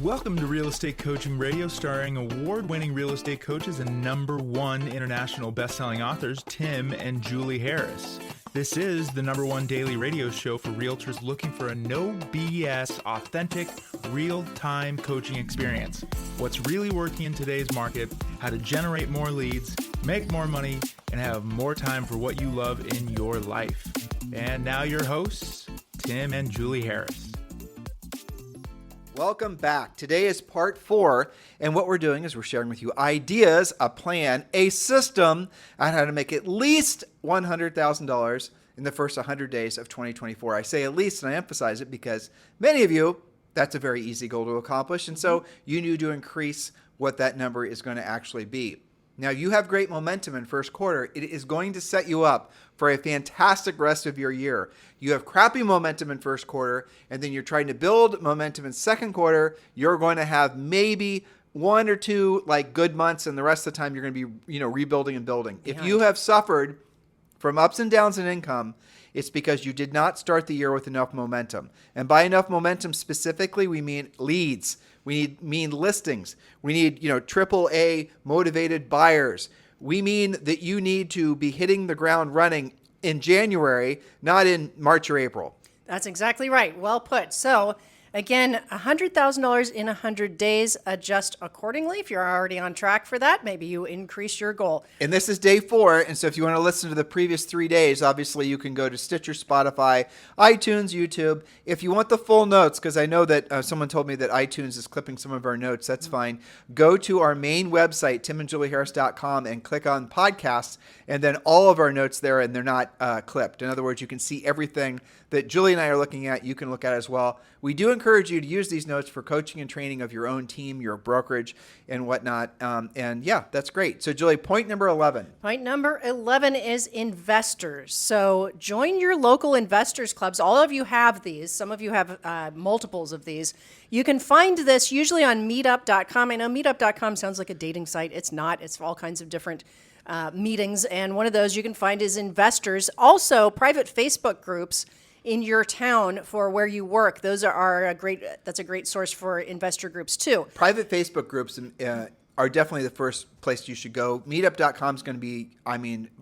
Welcome to Real Estate Coaching Radio, starring award-winning real estate coaches and #1 international best-selling authors, Tim and Julie Harris. This is the #1 daily radio show for realtors looking for a no BS, authentic, real-time coaching experience. What's really working in today's market, how to generate more leads, make more money, and have more time for what you love in your life. And now your hosts, Tim and Julie Harris. Welcome back. Today is part 4, and what we're doing is we're sharing with you ideas, a plan, a system on how to make at least $100,000 in the first 100 days of 2024. I say at least, and I emphasize it because many of you, that's a very easy goal to accomplish, and so you need to increase what that number is going to actually be. Now, you have great momentum in first quarter. It is going to set you up for a fantastic rest of your year. You have crappy momentum in first quarter, and then you're trying to build momentum in second quarter. You're going to have maybe 1 or 2 good months, and the rest of the time you're going to be, rebuilding and building. If you have suffered from ups and downs in income, it's because you did not start the year with enough momentum. And by enough momentum specifically, we mean leads. We mean listings. We need, AAA motivated buyers. We mean that you need to be hitting the ground running in January, not in March or April. That's exactly right. Well put. So again, $100,000 in 100 days. Adjust accordingly. If you're already on track for that, maybe you increase your goal. And this is day 4. And so if you want to listen to the previous 3 days, obviously you can go to Stitcher, Spotify, iTunes, YouTube. If you want the full notes, because I know that someone told me that iTunes is clipping some of our notes, that's fine. Go to our main website, timandjulieharris.com, and click on podcasts. And then all of our notes there, and they're not clipped. In other words, you can see everything that Julie and I are looking at. You can look at as well. We do encourage you to use these notes for coaching and training of your own team, your brokerage, and whatnot. And yeah, that's great. So Julie, point number 11. Point number 11 is investors. So join your local investors clubs. All of you have these. Some of you have multiples of these. You can find this usually on meetup.com. I know meetup.com sounds like a dating site. It's not. It's all kinds of different meetings. And one of those you can find is investors. Also, private Facebook groups in your town for where you work. Those are that's a great source for investor groups too. Private Facebook groups are definitely the first place you should go. Meetup.com is going to be,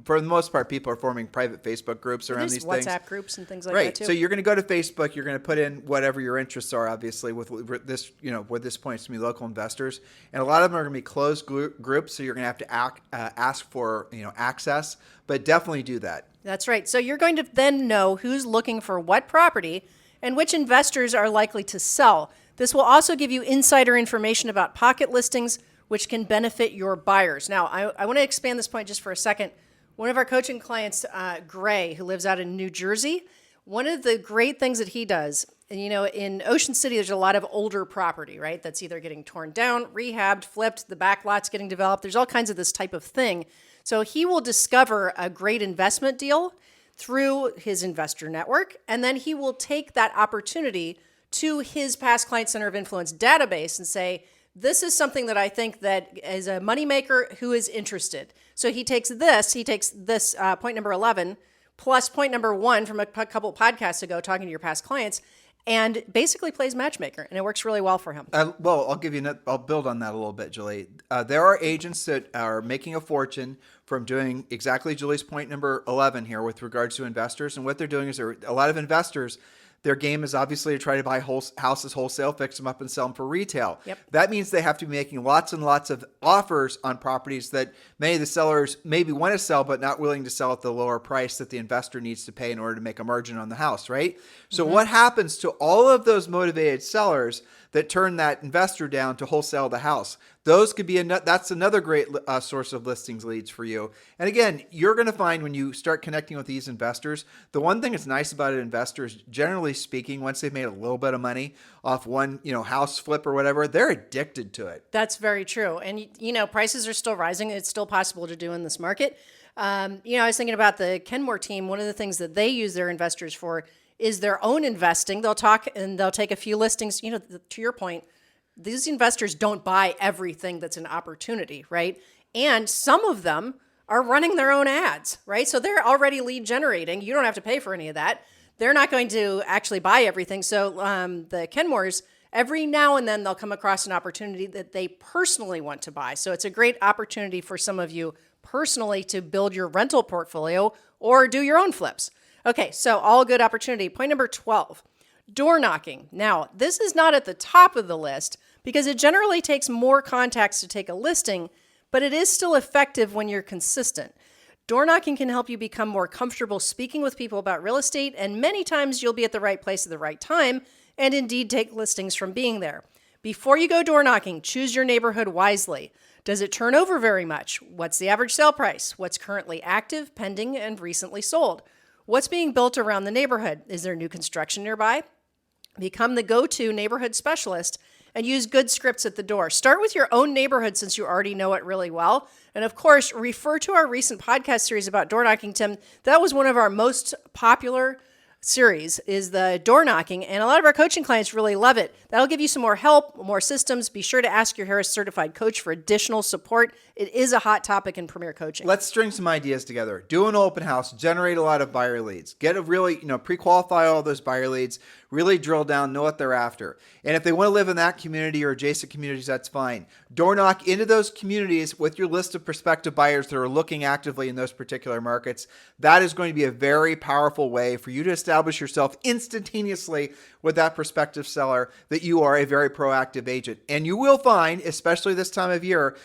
for the most part, people are forming private Facebook groups around these things. WhatsApp groups and things like that too. Right. So you're going to go to Facebook. You're going to put in whatever your interests are, obviously, with this, with this point, it's going to be local investors. And a lot of them are going to be closed groups, so you're going to have to ask for, access. But definitely do that. That's right. So you're going to then know who's looking for what property and which investors are likely to sell. This will also give you insider information about pocket listings, which can benefit your buyers. Now, I want to expand this point just for a second. One of our coaching clients, Gray, who lives out in New Jersey, one of the great things that he does, and in Ocean City, there's a lot of older property, right? That's either getting torn down, rehabbed, flipped, the back lot's getting developed. There's all kinds of this type of thing. So he will discover a great investment deal through his investor network, and then he will take that opportunity to his past client center of influence database and say, this is something that I think that is a moneymaker who is interested. So he takes this point number 11 plus point number 1 from a couple podcasts ago talking to your past clients, and basically plays matchmaker, and it works really well for him. I'll build on that a little bit, Julie. There are agents that are making a fortune from doing exactly Julie's point number 11 here with regards to investors, and what they're doing is a lot of investors, their game is obviously to try to buy houses wholesale, fix them up, and sell them for retail. Yep. That means they have to be making lots and lots of offers on properties that many of the sellers maybe want to sell, but not willing to sell at the lower price that the investor needs to pay in order to make a margin on the house, right? So what happens to all of those motivated sellers that turn that investor down to wholesale the house? Those could be that's another great source of listings leads for you. And again, you're going to find when you start connecting with these investors, the one thing that's nice about an investor is, generally speaking, once they've made a little bit of money off one, house flip or whatever, they're addicted to it. That's very true. And prices are still rising. It's still possible to do in this market. I was thinking about the Kenmore team. One of the things that they use their investors for is their own investing. They'll talk and they'll take a few listings. To your point, these investors don't buy everything that's an opportunity, right? And some of them are running their own ads, right? So they're already lead generating. You don't have to pay for any of that. They're not going to actually buy everything. So the Kenmores Every now and then they'll come across an opportunity that they personally want to buy. So it's a great opportunity for some of you personally to build your rental portfolio or do your own flips. Okay, so all good opportunity. Point number 12, door knocking. Now, this is not at the top of the list because it generally takes more contacts to take a listing, but it is still effective when you're consistent. Door knocking can help you become more comfortable speaking with people about real estate, and many times you'll be at the right place at the right time and indeed take listings from being there. Before you go door knocking, choose your neighborhood wisely. Does it turn over very much? What's the average sale price? What's currently active, pending, and recently sold? What's being built around the neighborhood? Is there new construction nearby? Become the go-to neighborhood specialist and use good scripts at the door. Start with your own neighborhood since you already know it really well. And of course, refer to our recent podcast series about door knocking, Tim. That was one of our most popular series, is the door knocking, and a lot of our coaching clients really love it. That'll give you some more help, more systems. Be sure to ask your Harris certified coach for additional support. It is a hot topic in Premier Coaching. Let's string some ideas together. Do an open house, generate a lot of buyer leads. Get a really, pre-qualify all those buyer leads, really drill down, know what they're after. And if they want to live in that community or adjacent communities, that's fine. Door knock into those communities with your list of prospective buyers that are looking actively in those particular markets. That is going to be a very powerful way for you to establish yourself instantaneously with that prospective seller that you are a very proactive agent. And you will find, especially this time of year,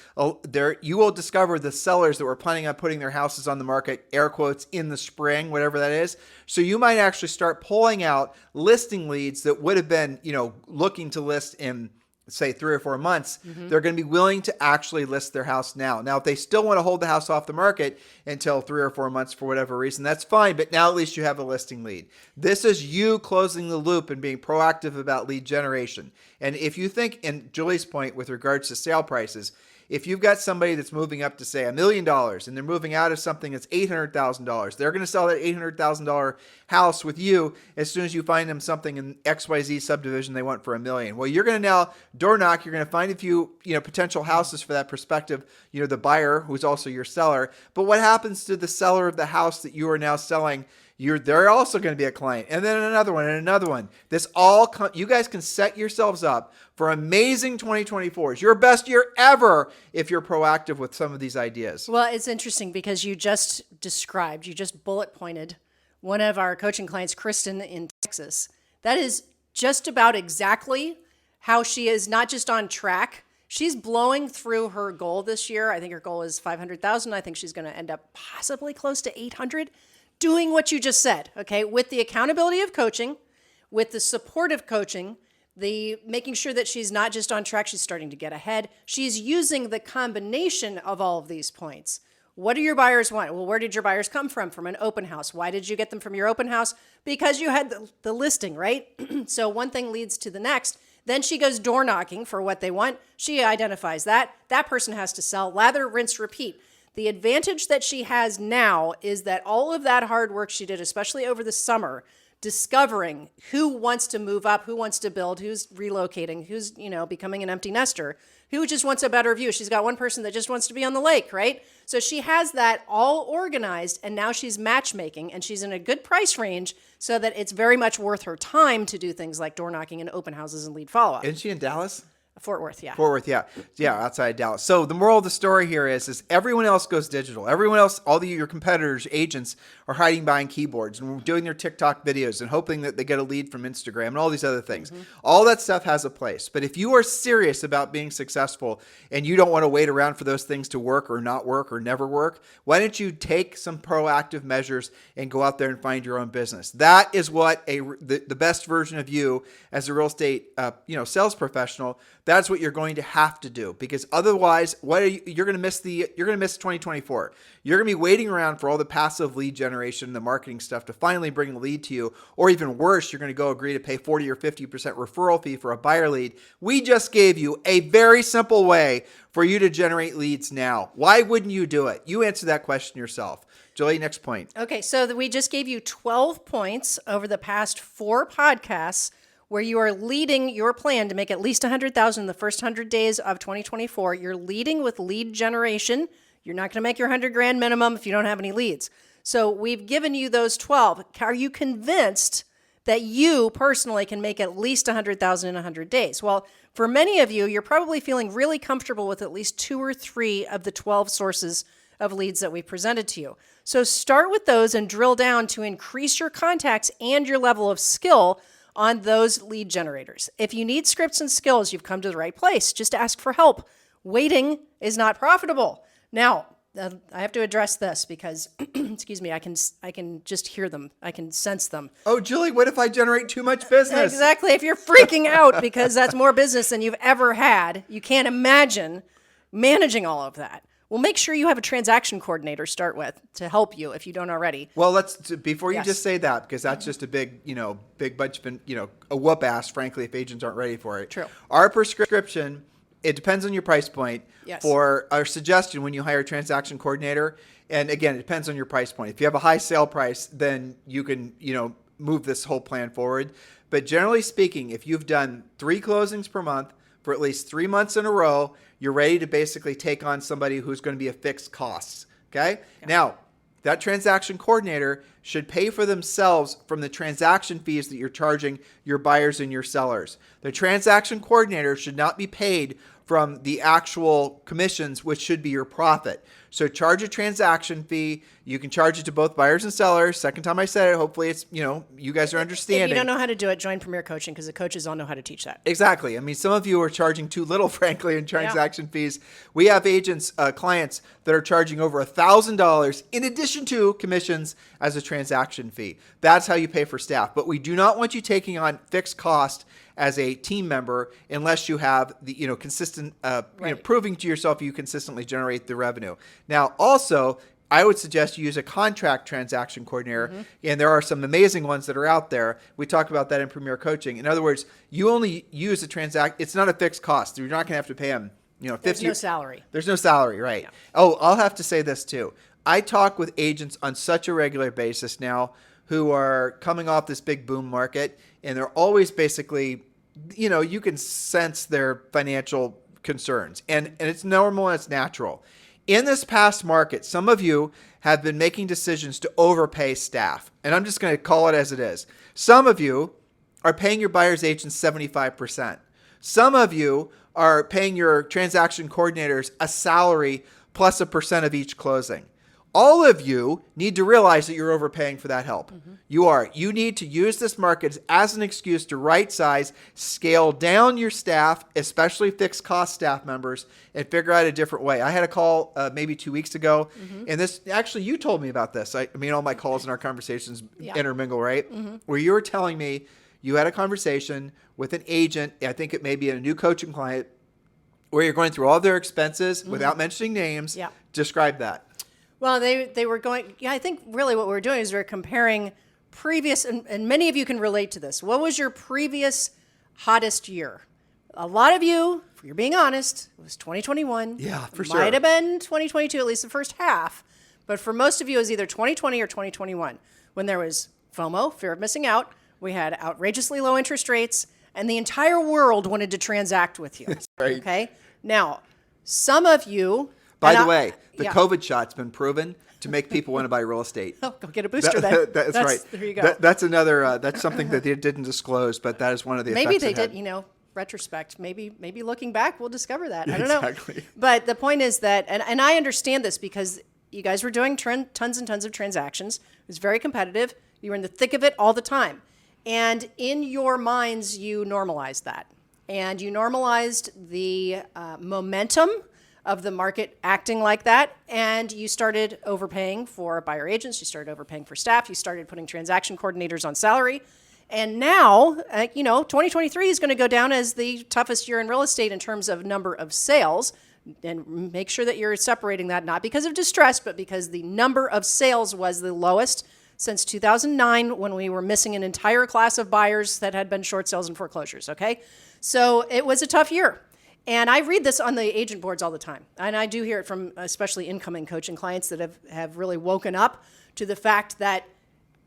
you will discover the sellers that were planning on putting their houses on the market, air quotes, in the spring, whatever that is. So you might actually start pulling out listing leads that would have been, looking to list in, say, 3 or 4 months. They're going to be willing to actually list their house now. Now, if they still want to hold the house off the market until 3 or 4 months for whatever reason, that's fine. But now at least you have a listing lead. This is you closing the loop and being proactive about lead generation. And if you think, in Julie's point with regards to sale prices, if you've got somebody that's moving up to, say, $1 million and they're moving out of something that's $800,000, they're going to sell that $800,000 house with you as soon as you find them something in XYZ subdivision they want for $1 million. Well, you're going to now door knock. You're going to find a few, potential houses for that prospective, the buyer who's also your seller. But what happens to the seller of the house that you are now selling? They're also going to be a client, and then another one, and another one. You guys can set yourselves up for amazing 2024. It's your best year ever if you're proactive with some of these ideas. Well, it's interesting because you just bullet pointed one of our coaching clients, Kristen in Texas. That is just about exactly how she is not just on track. She's blowing through her goal this year. I think her goal is 500,000. I think she's going to end up possibly close to 800. Doing what you just said, okay, with the accountability of coaching, with the support of coaching, the making sure that she's not just on track, she's starting to get ahead. She's using the combination of all of these points. What do your buyers want? Well, where did your buyers come from? From an open house. Why did you get them from your open house? Because you had the listing, right? So one thing leads to the next. Then she goes door knocking for what they want. She identifies that. That person has to sell. Lather, rinse, repeat. The advantage that she has now is that all of that hard work she did, especially over the summer, discovering who wants to move up, who wants to build, who's relocating, who's, becoming an empty nester, who just wants a better view. She's got one person that just wants to be on the lake, right? So she has that all organized, and now she's matchmaking, and she's in a good price range so that it's very much worth her time to do things like door knocking and open houses and lead follow-up. Isn't she in Dallas? Fort Worth, yeah. Fort Worth, yeah. Yeah, outside Dallas. So the moral of the story here is everyone else goes digital. Everyone else, your competitors, agents, are hiding behind keyboards and doing their TikTok videos and hoping that they get a lead from Instagram and all these other things. All that stuff has a place. But if you are serious about being successful and you don't want to wait around for those things to work or not work or never work, why don't you take some proactive measures and go out there and find your own business? That is what the best version of you as a real estate sales professional, that's what you're going to have to do, because otherwise, you're going to miss 2024. You're going to be waiting around for all the passive lead generation, the marketing stuff to finally bring a lead to you, or even worse, you're going to go agree to pay 40 or 50% referral fee for a buyer lead. We just gave you a very simple way for you to generate leads now. Why wouldn't you do it? You answer that question yourself. Julie, next point. Okay, so we just gave you 12 points over the past 4 podcasts where you are leading your plan to make at least $100,000 in the first 100 days of 2024. You're leading with lead generation. You're not going to make your $100,000 minimum if you don't have any leads. So we've given you those 12. Are you convinced that you personally can make at least 100,000 in 100 days. Well, for many of you, you're probably feeling really comfortable with at least 2 or 3 of the 12 sources of leads that we presented to you. So start with those and drill down to increase your contacts and your level of skill on those lead generators. If you need scripts and skills, you've come to the right place. Just ask for help. Waiting is not profitable. Now, I have to address this because, excuse me, I can just hear them. I can sense them. Oh, Julie, what if I generate too much business? Exactly. If you're freaking out because that's more business than you've ever had, you can't imagine managing all of that. Well, make sure you have a transaction coordinator start with to help you if you don't already. Well, before you Yes. just say that, because that's just a big bunch of, a whoop ass, frankly, if agents aren't ready for it. True. Our prescription, it depends on your price point. Yes. For our suggestion when you hire a transaction coordinator, and again, it depends on your price point. If you have a high sale price, then you can, move this whole plan forward. But generally speaking, if you've done 3 closings per month for at least 3 months in a row, you're ready to basically take on somebody who's going to be a fixed cost. Okay? Yeah. Now, that transaction coordinator should pay for themselves from the transaction fees that you're charging your buyers and your sellers. The transaction coordinator should not be paid from the actual commissions, which should be your profit. So charge a transaction fee. You can charge it to both buyers and sellers. Second time I said it, hopefully it's, you guys are understanding. If you don't know how to do it, join Premier Coaching because the coaches all know how to teach that. Exactly. I mean, some of you are charging too little, frankly, in transaction fees. We have agents, clients that are charging over $1,000 in addition to commissions as a transaction fee. That's how you pay for staff. But we do not want you taking on fixed cost as a team member unless you have the consistent Right. proving to yourself you consistently generate the revenue. Now, also, I would suggest you use a contract transaction coordinator, and there are some amazing ones that are out there. We talk about that in Premier Coaching. In other words, you only use a transact. It's not a fixed cost. You're not going to have to pay them. There's no salary. There's no salary, right? Yeah. Oh, I'll have to say this too. I talk with agents on such a regular basis now who are coming off this big boom market, and they're always basically, you can sense their financial concerns, and it's normal and it's natural. In this past market, some of you have been making decisions to overpay staff, and I'm just going to call it as it is. Some of you are paying your buyer's agents 75%. Some of you are paying your transaction coordinators a salary plus a percent of each closing. All of you need to realize that you're overpaying for that help. You are. You need to use this market as an excuse to right size, scale down your staff, especially fixed cost staff members, and figure out a different way. I had a call maybe 2 weeks ago, and this actually you told me about this. I mean, all my calls and our conversations intermingle, right? Where you were telling me you had a conversation with an agent. I think it may be a new coaching client where you're going through all their expenses without mentioning names. Yeah. Describe that. Well, they were going, I think really what we're doing is we're comparing previous, and many of you can relate to this. What was your previous hottest year? A lot of you, if you're being honest, it was 2021. Yeah, for sure. Might have been 2022, at least the first half. But for most of you, it was either 2020 or 2021 when there was FOMO, fear of missing out. We had outrageously low interest rates, and the entire world wanted to transact with you. Right. Okay? Now, some of you... By the way, the yeah. COVID shot's been proven to make people want to buy real estate. Oh, go get a booster then. That's right. There you go. That's another. That's something that they didn't disclose, but that is one of the Maybe effects they it did, had. retrospect. Maybe looking back, we'll discover that. I don't Exactly. know. But the point is that, and I understand this because you guys were doing tons and tons of transactions. It was very competitive. You were in the thick of it all the time. And in your minds, you normalized that. And you normalized the momentum of the market acting like that, and you started overpaying for buyer agents, you started overpaying for staff, you started putting transaction coordinators on salary, and now, 2023 is going to go down as the toughest year in real estate in terms of number of sales, and make sure that you're separating that, not because of distress, but because the number of sales was the lowest since 2009 when we were missing an entire class of buyers that had been short sales and foreclosures, okay? So it was a tough year. And I read this on the agent boards all the time. And I do hear it from especially incoming coaching clients that have really woken up to the fact that,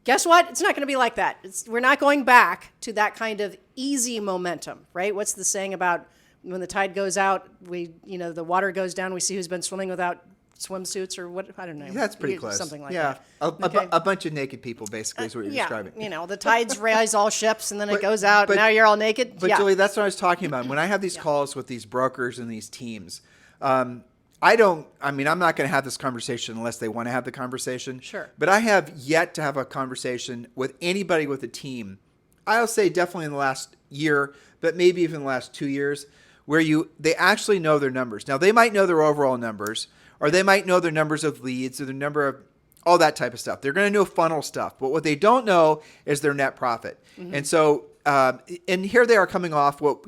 guess what? It's not going to be like that. We're not going back to that kind of easy momentum, right? What's the saying about when the tide goes out, the water goes down, we see who's been swimming without swimsuits or what, I don't know. That's pretty close. Something like yeah. that. A bunch of naked people, basically, is what you're describing. The tides rise all ships, and then it goes out, and now you're all naked. But Julie, that's what I was talking about. When I have these calls with these brokers and these teams, I'm not going to have this conversation unless they want to have the conversation. Sure. But I have yet to have a conversation with anybody with a team. I'll say definitely in the last year, but maybe even the last 2 years, where they actually know their numbers. Now, they might know their overall numbers, or they might know their numbers of leads, or their number of all that type of stuff. They're going to know funnel stuff. But what they don't know is their net profit. Mm-hmm. And so, and here they are coming off what,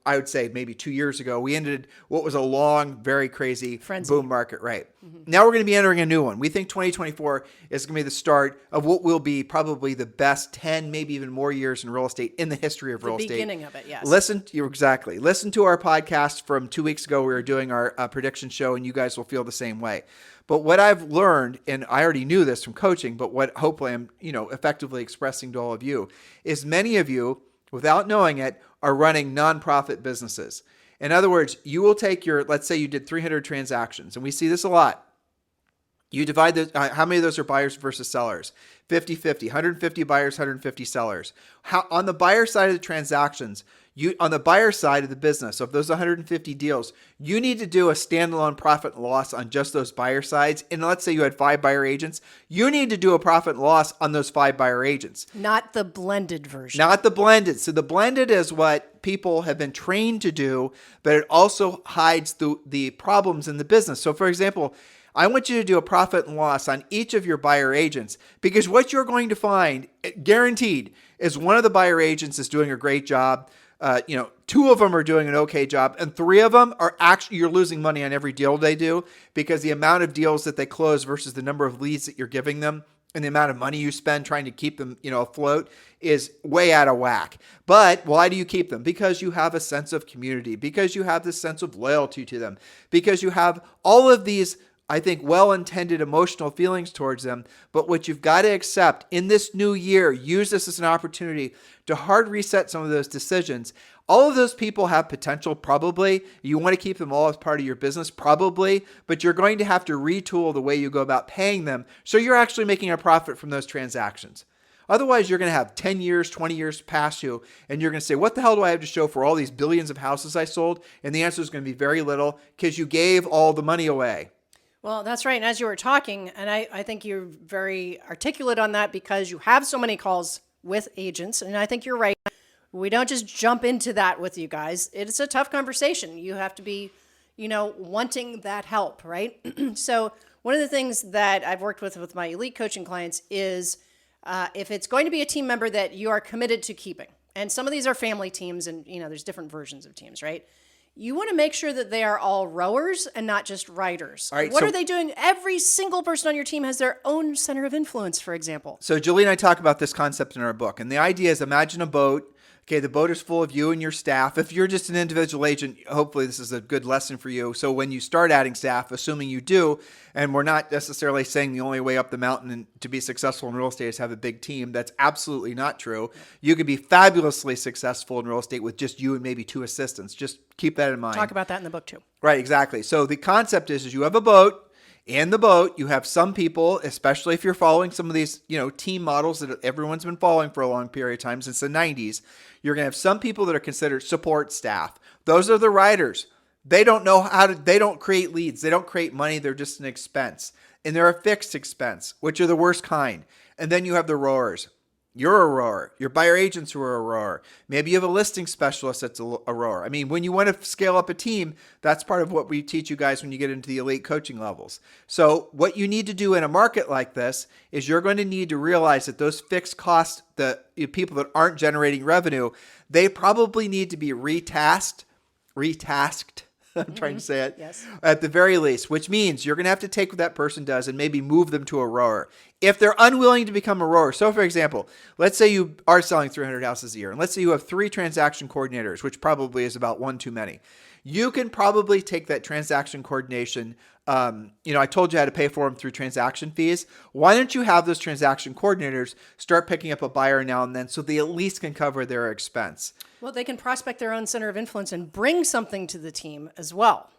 I would say maybe 2 years ago, we ended what was a long, very crazy frenzy boom market, right? Mm-hmm. Now we're going to be entering a new one. We think 2024 is going to be the start of what will be probably the best 10, maybe even more years in real estate in the history of real estate. The beginning of it, yes. Listen to our podcast from 2 weeks ago. We were doing our prediction show, and you guys will feel the same way. But what I've learned, and I already knew this from coaching, but what hopefully I'm, effectively expressing to all of you, is many of you, without knowing it, are running nonprofit businesses. In other words, you will take let's say you did 300 transactions, and we see this a lot. You divide how many of those are buyers versus sellers? 50-50, 150 buyers, 150 sellers. On the buyer side of the transactions, on the buyer side of the business, of those 150 deals, you need to do a standalone profit and loss on just those buyer sides. And let's say you had 5 buyer agents, you need to do a profit and loss on those 5 buyer agents. Not the blended version. Not the blended. So the blended is what people have been trained to do, but it also hides the problems in the business. So for example, I want you to do a profit and loss on each of your buyer agents, because what you're going to find, guaranteed, is one of the buyer agents is doing a great job. 2 of them are doing an okay job, and 3 of them are actually, you're losing money on every deal they do, because the amount of deals that they close versus the number of leads that you're giving them and the amount of money you spend trying to keep them, afloat is way out of whack. But why do you keep them? Because you have a sense of community, because you have this sense of loyalty to them, because you have all of these, I think, well-intended emotional feelings towards them. But what you've got to accept in this new year, use this as an opportunity to hard reset some of those decisions. All of those people have potential, probably. You want to keep them all as part of your business, probably. But you're going to have to retool the way you go about paying them, so you're actually making a profit from those transactions. Otherwise, you're going to have 10 years, 20 years past you, and you're going to say, what the hell do I have to show for all these billions of houses I sold? And the answer is going to be very little, because you gave all the money away. Well, that's right. And as you were talking, and I think you're very articulate on that, because you have so many calls with agents. And I think you're right. We don't just jump into that with you guys. It's a tough conversation. You have to be, wanting that help, right? So one of the things that I've worked with my elite coaching clients is if it's going to be a team member that you are committed to keeping, and some of these are family teams, and, there's different versions of teams, right? You want to make sure that they are all rowers and not just riders. All right, what are they doing? Every single person on your team has their own center of influence, for example. So Julie and I talk about this concept in our book. And the idea is, imagine a boat. Okay, the boat is full of you and your staff. If you're just an individual agent, hopefully this is a good lesson for you. So when you start adding staff, assuming you do, and we're not necessarily saying the only way up the mountain and to be successful in real estate is have a big team. That's absolutely not true. You could be fabulously successful in real estate with just you and maybe 2 assistants. Just keep that in mind. Talk about that in the book too. Right, exactly. So the concept is you have a boat. In the boat, you have some people, especially if you're following some of these, team models that everyone's been following for a long period of time since the 90s. You're going to have some people that are considered support staff. Those are the riders. They don't know they don't create leads. They don't create money. They're just an expense. And they're a fixed expense, which are the worst kind. And then you have the rowers. You're a rower. Your buyer agents who are a rower. Maybe you have a listing specialist that's a rower. I mean, when you want to scale up a team, that's part of what we teach you guys when you get into the elite coaching levels. So what you need to do in a market like this is you're going to need to realize that those fixed costs, the people that aren't generating revenue, they probably need to be retasked. I'm trying to say it. Yes. At the very least, which means you're going to have to take what that person does and maybe move them to a rower. If they're unwilling to become a rower, so for example, let's say you are selling 300 houses a year, and let's say you have 3 transaction coordinators, which probably is about 1 too many. You can probably take that transaction coordination. I told you how to pay for them through transaction fees. Why don't you have those transaction coordinators start picking up a buyer now and then so they at least can cover their expense? Well, they can prospect their own center of influence and bring something to the team as well.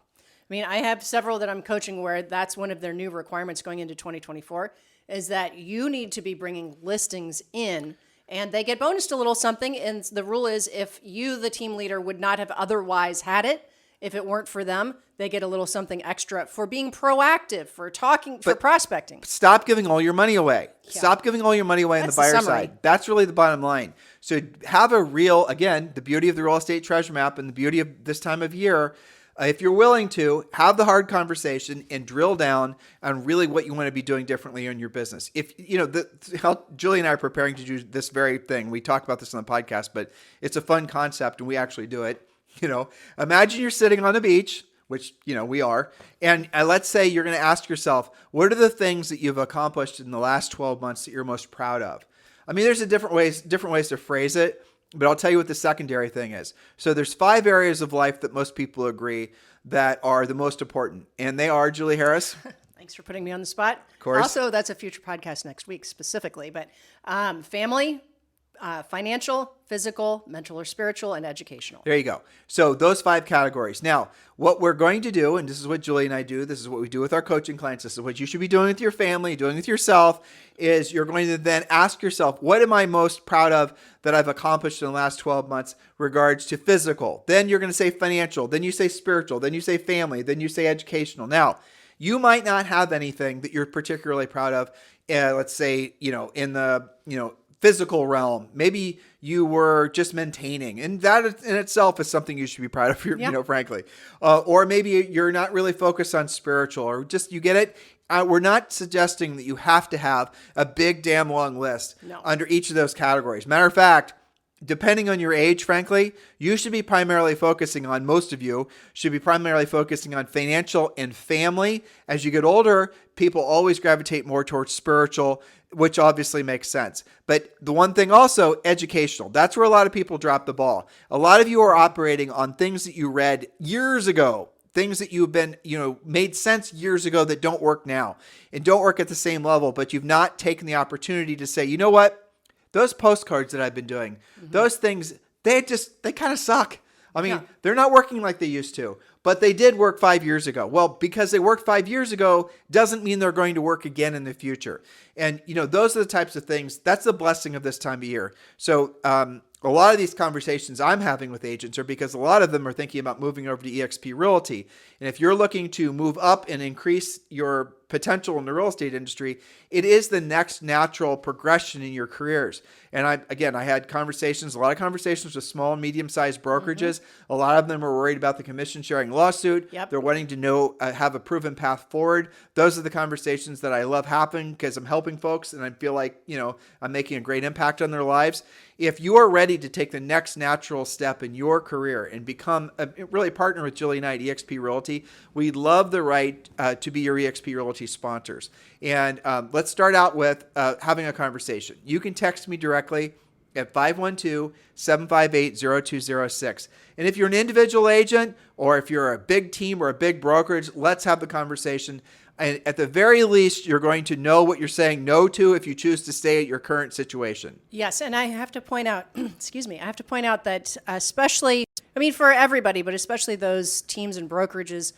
mean, I have several that I'm coaching where that's one of their new requirements going into 2024 is that you need to be bringing listings in and they get bonused a little something. And the rule is if you, the team leader, would not have otherwise had it, if it weren't for them, they get a little something extra for being proactive, for talking, for prospecting. Stop giving all your money away. Yeah. Stop giving all your money away on the buyer side. That's really the bottom line. So have a real, again, the beauty of the real estate treasure map and the beauty of this time of year, if you're willing to, have the hard conversation and drill down on really what you want to be doing differently in your business. If, how Julie and I are preparing to do this very thing. We talk about this on the podcast, but it's a fun concept and we actually do it. Imagine you're sitting on the beach, which, we are. And let's say you're going to ask yourself, what are the things that you've accomplished in the last 12 months that you're most proud of? I mean, there's different ways to phrase it, but I'll tell you what the secondary thing is. So there's 5 areas of life that most people agree that are the most important. And they are, Julie Harris. Thanks for putting me on the spot. Of course. Also, that's a future podcast next week specifically, but family, financial, physical, mental or spiritual, and educational. There you go. So those 5 categories. Now, what we're going to do, and this is what Julie and I do, this is what we do with our coaching clients, this is what you should be doing with your family, doing with yourself, is you're going to then ask yourself, what am I most proud of that I've accomplished in the last 12 months regards to physical? Then you're going to say financial, then you say spiritual, then you say family, then you say educational. Now, you might not have anything that you're particularly proud of, let's say, in the, physical realm. Maybe you were just maintaining, and that in itself is something you should be proud of, frankly. Or maybe you're not really focused on spiritual, or just, you get it? We're not suggesting that you have to have a big damn long list under each of those categories. Matter of fact, depending on your age, frankly, you should be primarily focusing on, most of you should be primarily focusing on financial and family. As you get older, people always gravitate more towards spiritual, which obviously makes sense. But the one thing also, educational. That's where a lot of people drop the ball. A lot of you are operating on things that you read years ago, things that you've been, made sense years ago that don't work now and don't work at the same level, but you've not taken the opportunity to say, you know what? Those postcards that I've been doing, those things, they kind of suck. I mean, they're not working like they used to, but they did work 5 years ago. Well, because they worked 5 years ago doesn't mean they're going to work again in the future. And, those are the types of things, that's the blessing of this time of year. So, a lot of these conversations I'm having with agents are because a lot of them are thinking about moving over to eXp Realty. And if you're looking to move up and increase your potential in the real estate industry, it is the next natural progression in your careers. And I had a lot of conversations with small and medium-sized brokerages. A lot of them are worried about the commission sharing lawsuit. Yep. They're wanting to have a proven path forward. Those are the conversations that I love having because I'm helping folks and I feel like, I'm making a great impact on their lives. If you are ready to take the next natural step in your career and become really partner with Julie and I at eXp Realty, we'd love the right to be your eXp Realty sponsors. And let's start out with having a conversation. You can text me directly at 512-758-0206. And if you're an individual agent or if you're a big team or a big brokerage, let's have the conversation. And at the very least, you're going to know what you're saying no to if you choose to stay at your current situation. Yes, and I have to point out, that especially, for everybody, but especially those teams and brokerages,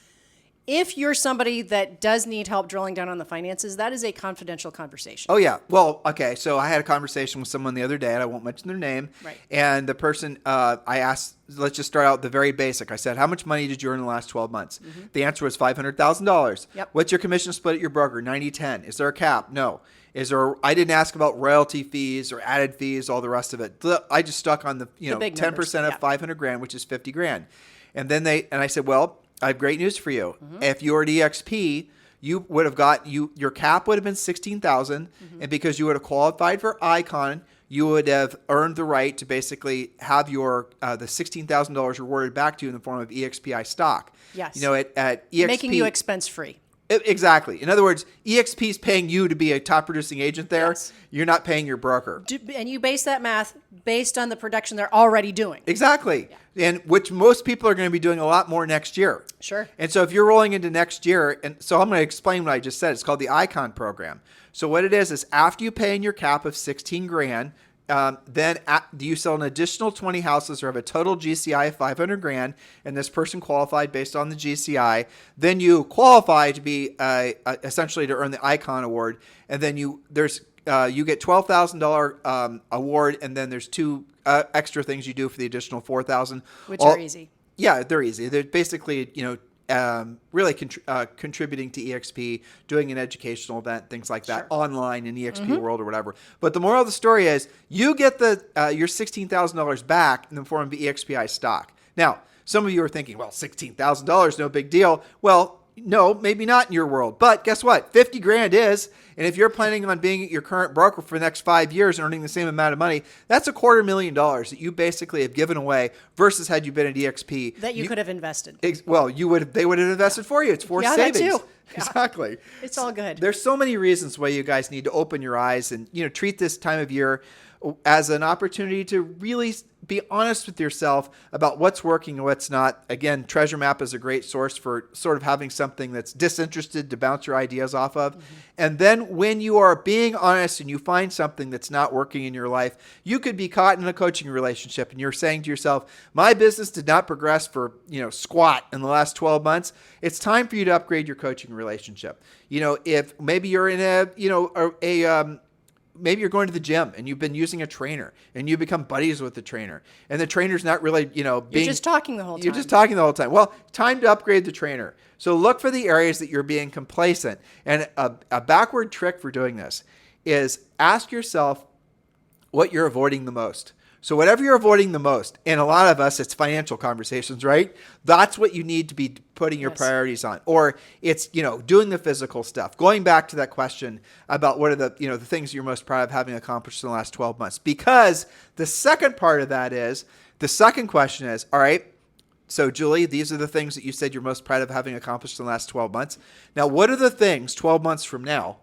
if you're somebody that does need help drilling down on the finances, that is a confidential conversation. Oh, yeah. Well, okay. So I had a conversation with someone the other day, and I won't mention their name. Right. And the person, I asked, let's just start out the very basic. I said, how much money did you earn in the last 12 months? Mm-hmm. The answer was $500,000. Yep. What's your commission split at your broker? 90-10. Is there a cap? No. I didn't ask about royalty fees or added fees, all the rest of it. I just stuck on the 10% of $500,000, which is $50,000. And then I said, well, I have great news for you. Mm-hmm. If you were at EXP, you would have your cap would have been $16,000, and because you would have qualified for Icon, you would have earned the right to basically have your the $16,000 rewarded back to you in the form of EXPI stock. Yes. At EXP, making you expense free. Exactly. In other words, EXP is paying you to be a top producing agent there. Yes. You're not paying your broker. And you base that math based on the production they're already doing. Exactly. Yeah. And which most people are going to be doing a lot more next year. Sure. And so if you're rolling into next year, and so I'm going to explain what I just said. It's called the Icon program. So what it is after you pay in your cap of $16,000, Do you sell an additional 20 houses or have a total GCI of 500 grand, and this person qualified based on the GCI, then you qualify to be essentially to earn the Icon Award, and then you get $12,000 award, and then there's two extra things you do for the additional $4,000, which are easy. Yeah, they're easy. They're basically really contributing to EXP, doing an educational event, things like that, online in EXP World or whatever. But the moral of the story is you get your $16,000 back in the form of EXPI stock. Now, some of you are thinking, well, $16,000, no big deal. Well, no, maybe not in your world. But guess what? 50 grand is. And if you're planning on being your current broker for the next 5 years and earning the same amount of money, that's $250,000 that you basically have given away versus had you been at EXP. That you could have invested. Well, they would have invested for you. It's for savings. That too. Exactly. It's all good. There's so many reasons why you guys need to open your eyes and treat this time of year as an opportunity to really be honest with yourself about what's working and what's not. Again, Treasure Map is a great source for sort of having something that's disinterested to bounce your ideas off of. And then when you are being honest and you find something that's not working in your life, you could be caught in a coaching relationship and you're saying to yourself, my business did not progress for, squat in the last 12 months. It's time for you to upgrade your coaching relationship. If maybe you're in maybe you're going to the gym and you've been using a trainer and you become buddies with the trainer and the trainer's not really, you're just talking the whole time. You're just talking the whole time. Well, time to upgrade the trainer. So look for the areas that you're being complacent. And a backward trick for doing this is ask yourself what you're avoiding the most. So whatever you're avoiding the most, and a lot of us, it's financial conversations, right? That's what you need to be putting your priorities on. Or it's, doing the physical stuff. Going back to that question about what are the things you're most proud of having accomplished in the last 12 months. Because the second part of that is, the second question is, all right, so Julie, these are the things that you said you're most proud of having accomplished in the last 12 months. Now, what are the things 12 months from now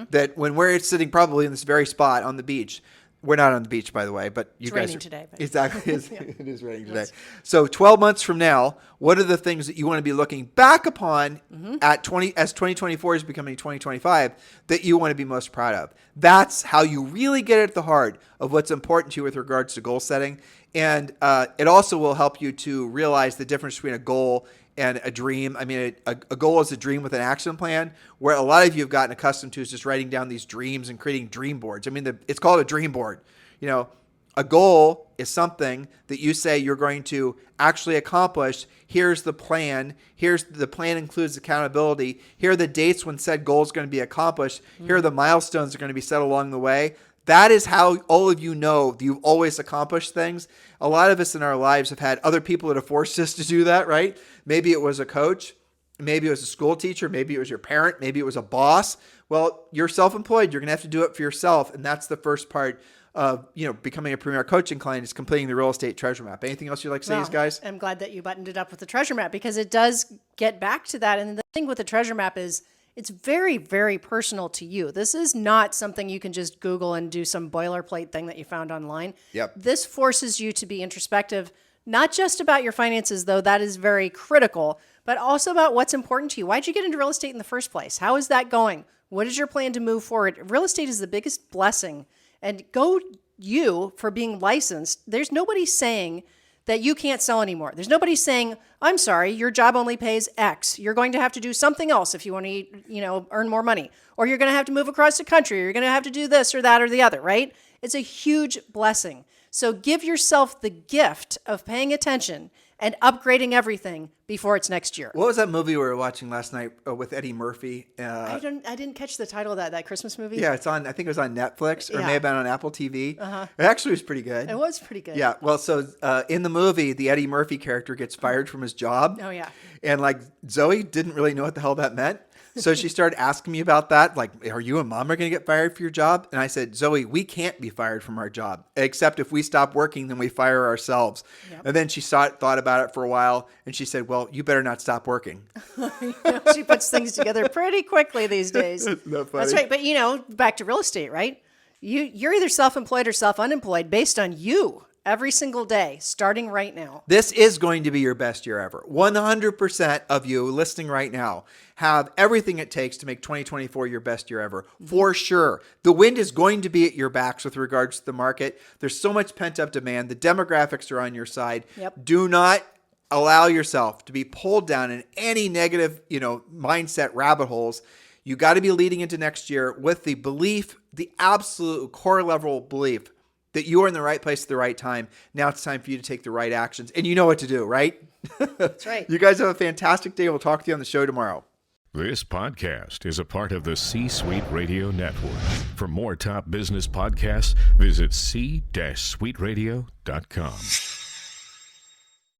that when we're sitting probably in this very spot on the beach, we're not on the beach, by the way, but you it's guys raining are today. But exactly. It is raining today. So 12 months from now, what are the things that you want to be looking back upon as 2024 is becoming 2025 that you want to be most proud of? That's how you really get at the heart of what's important to you with regards to goal setting. And it also will help you to realize the difference between a goal and a dream. I mean, a goal is a dream with an action plan, where a lot of you have gotten accustomed to is just writing down these dreams and creating dream boards. I mean, it's called a dream board. A goal is something that you say you're going to actually accomplish. Here's the plan. The plan includes accountability. Here are the dates when said goal is going to be accomplished. Here are the milestones that are going to be set along the way. That is how all of you know that you've always accomplished things. A lot of us in our lives have had other people that have forced us to do that, right? Maybe it was a coach. Maybe it was a school teacher. Maybe it was your parent. Maybe it was a boss. Well, you're self-employed. You're going to have to do it for yourself. And that's the first part of becoming a premier coaching client, is completing the real estate treasure map. Anything else you'd like to say, guys? I'm glad that you buttoned it up with the treasure map, because it does get back to that. And the thing with the treasure map is it's very, very personal to you. This is not something you can just Google and do some boilerplate thing that you found online. Yep. This forces you to be introspective, not just about your finances, though that is very critical, but also about what's important to you. Why'd you get into real estate in the first place? How is that going? What is your plan to move forward? Real estate is the biggest blessing. And go you for being licensed. There's nobody saying that you can't sell anymore. There's nobody saying, I'm sorry, your job only pays X. You're going to have to do something else if you want to, earn more money. Or you're going to have to move across the country. Or you're going to have to do this or that or the other, right? It's a huge blessing. So give yourself the gift of paying attention and upgrading everything before it's next year. What was that movie we were watching last night with Eddie Murphy? I didn't catch the title of that Christmas movie. Yeah, I think it was on Netflix, or it may have been on Apple TV. It actually was pretty good. It was pretty good. Yeah, well, so in the movie, the Eddie Murphy character gets fired from his job. Oh, yeah. And Zoe didn't really know what the hell that meant. So she started asking me about that. Like, are you and mom are going to get fired for your job? And I said, Zoe, we can't be fired from our job, except if we stop working, then we fire ourselves. Yep. And then she thought about it for a while. And she said, well, you better not stop working. She puts things together pretty quickly these days. That's right. But, back to real estate, right? You're either self-employed or self-unemployed based on you. every single day, starting right now. This is going to be your best year ever. 100% of you listening right now have everything it takes to make 2024 your best year ever. For sure. The wind is going to be at your backs with regards to the market. There's so much pent-up demand. The demographics are on your side. Yep. Do not allow yourself to be pulled down in any negative, mindset rabbit holes. You got to be leading into next year with the belief, the absolute core level belief that you are in the right place at the right time. Now it's time for you to take the right actions. And you know what to do, right? That's right. You guys have a fantastic day. We'll talk to you on the show tomorrow. This podcast is a part of the C-Suite Radio Network. For more top business podcasts, visit c-suiteradio.com.